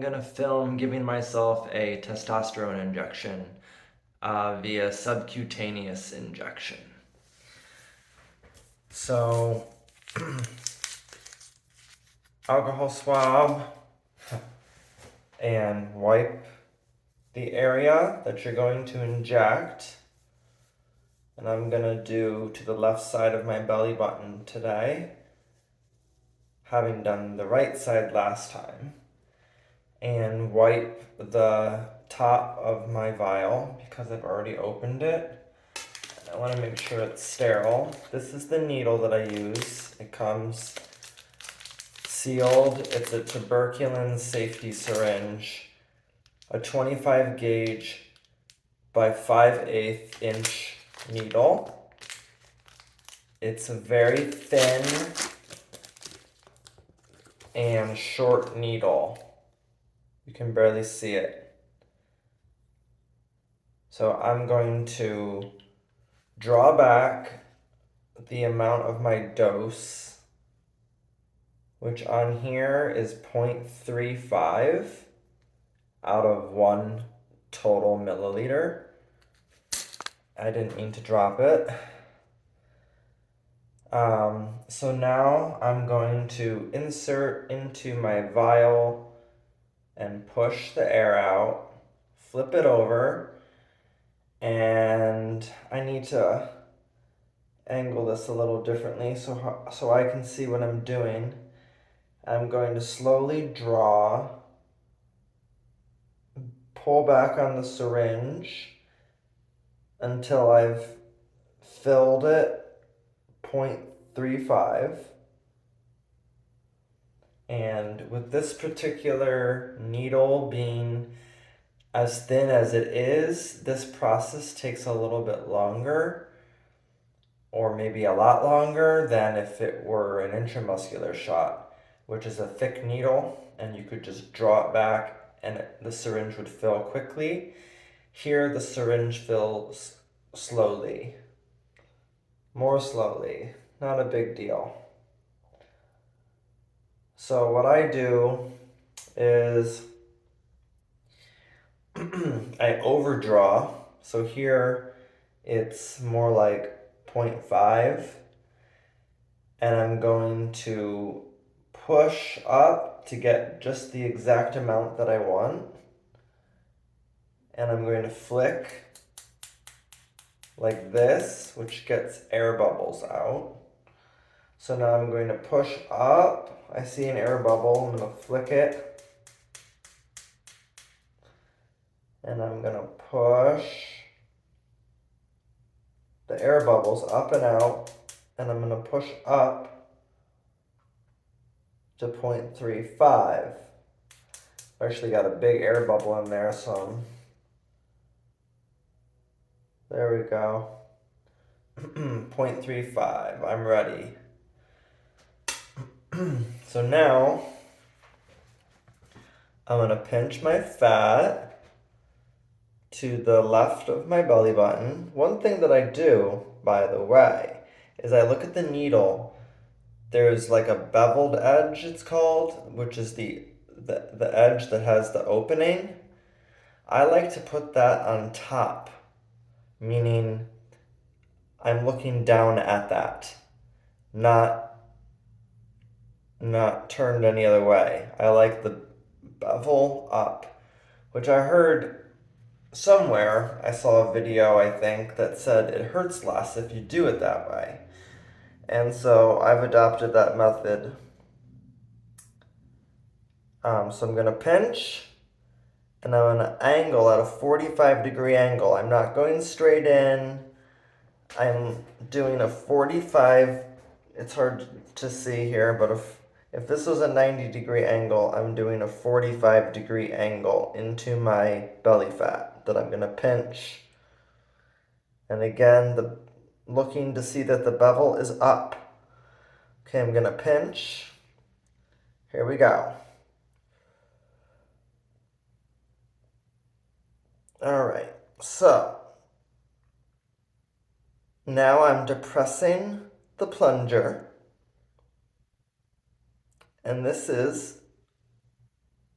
I'm gonna film giving myself a testosterone injection via subcutaneous injection. So, alcohol swab and wipe the area that you're going to inject. And I'm gonna do to the left side of my belly button today, having done the right side last time. And wipe the top of my vial because I've already opened it. I want to make sure it's sterile. This is the needle that I use. It comes sealed. It's a tuberculin safety syringe, a 25 gauge by 5/8 inch needle. It's a very thin and short needle. You can barely see it. So I'm going to draw back the amount of my dose, which on here is 0.35 out of 1 total milliliter. I didn't mean to drop it. So now I'm going to insert into my vial and push the air out, flip it over, and I need to angle this a little differently so I can see what I'm doing. I'm going to slowly draw, pull back on the syringe until I've filled it 0.35. And with this particular needle being as thin as it is, this process takes a little bit longer, or maybe a lot longer than if it were an intramuscular shot, which is a thick needle and you could just draw it back and the syringe would fill quickly. Here the syringe fills slowly, more slowly, not a big deal. So what I do is I overdraw. So here it's more like 0.5, and I'm going to push up to get just the exact amount that I want, and I'm going to flick like this, which gets air bubbles out. So now I'm going to push up. I see an air bubble. I'm going to flick it, and I'm going to push the air bubbles up and out, and I'm going to push up to 0.35. I actually got a big air bubble in there, so there we go. 0.35, I'm ready. So now I'm going to pinch my fat to the left of my belly button. One thing that I do, by the way, is I look at the needle. There's like a beveled edge, it's called, which is the edge that has the opening. I like to put that on top, meaning I'm looking down at that, not turned any other way. I like the bevel up, which I heard somewhere. I saw a video, I think, that said it hurts less if you do it that way. And so I've adopted that method. So I'm going to pinch, and I'm going to angle at a 45-degree angle. I'm not going straight in. I'm doing a 45, it's hard to see here, but if this was a 90-degree angle, I'm doing a 45-degree angle into my belly fat that I'm going to pinch. And again, looking to see that the bevel is up. Okay, I'm going to pinch. Here we go. All right, so now I'm depressing the plunger, and this is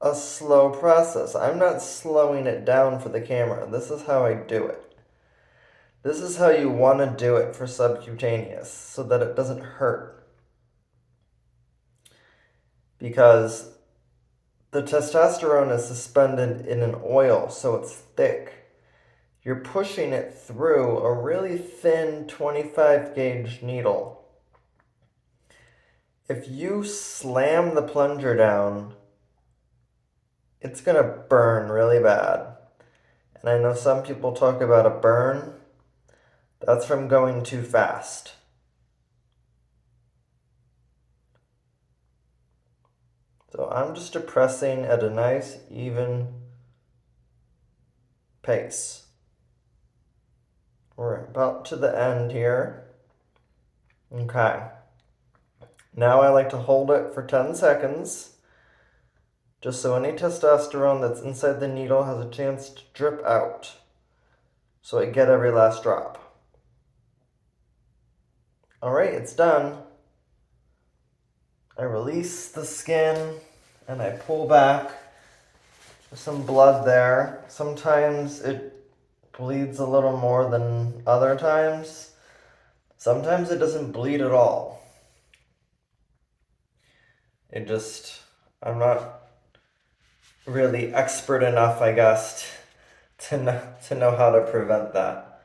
a slow process. I'm not slowing it down for the camera. This is how I do it. This is how you want to do it for subcutaneous so that it doesn't hurt. Because the testosterone is suspended in an oil, so it's thick. You're pushing it through a really thin 25 gauge needle. If you slam the plunger down, it's going to burn really bad. And I know some people talk about a burn. That's from going too fast. So I'm just depressing at a nice, even pace. We're about to the end here. Okay. Now I like to hold it for 10 seconds, just so any testosterone that's inside the needle has a chance to drip out. So I get every last drop. Alright, it's done. I release the skin and I pull back. There's some blood there. Sometimes it bleeds a little more than other times. Sometimes it doesn't bleed at all. I'm not really expert enough, I guess, to know how to prevent that.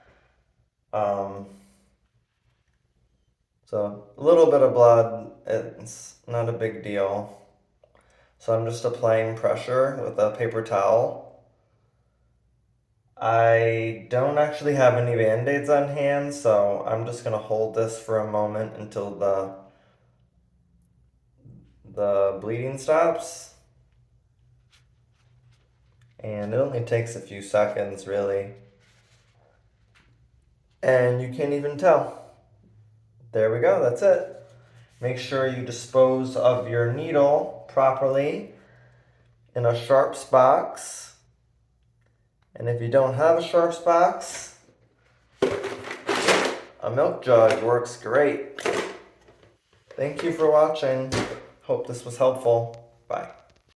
So a little bit of blood, it's not a big deal. So I'm just applying pressure with a paper towel. I don't actually have any Band-Aids on hand, so I'm just gonna hold this for a moment until the bleeding stops. And it only takes a few seconds, really. And you can't even tell. There we go, that's it. Make sure you dispose of your needle properly in a sharps box. And if you don't have a sharps box, a milk jug works great. Thank you for watching. Hope this was helpful. Bye.